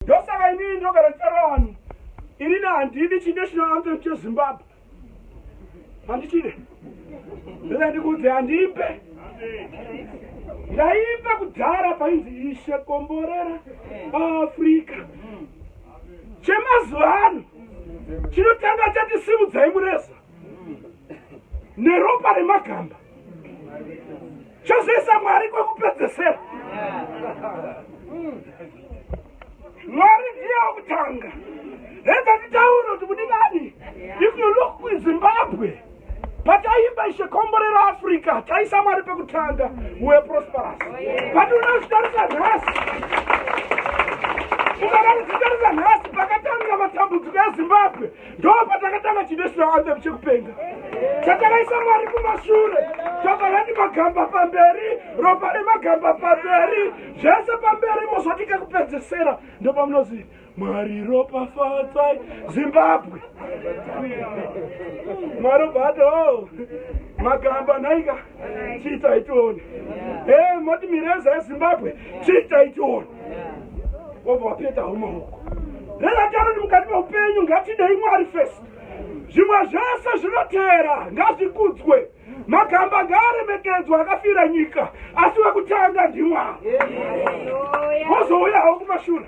ndosaka inini ndogara tsarawani inini handidi chinational anthem chezimbabwe handichide ndikudze handipe ndaipe kudhara painzi Ishe komborera Afrika. Chemazuva ano chinotanga chatisimudzai mureza neropa remagamba chozoisa Mwari kwekupedzesera. Mwari ndiye wekutanga. Rega titaure kuti mudikani, if you look in Zimbabwe, pataimba Ishe komborera Afrika taisa Mwari pekutanga, we were prosperous. But unozvitarisa nhasi, ukazvitarisa nhasi pakatanga matambudziko eZimbabwe ndo patakatanga chinational anthem chekupenga. Chatakaisa Mwari kumashure, takati magamba pamberi, ropa remagamba pamberi, zvese pamberi mozosvika kupedzesera ndo pamunozi Mwari ropafadzai Zimbabwe. Mwari bado magamba naika chiita tione. Moti mireza yeZimbabwe chiita tione. Wobva wapeta maoko. Rega ndi mukati meupenyu ngatidei Mwari first. Zvimwe zvese zvinotera ngazvikudzwe. Magamba ngaaremekedzwa akafira nyika, asi wekutanga ndiMwari. Wozouyawo kumashure.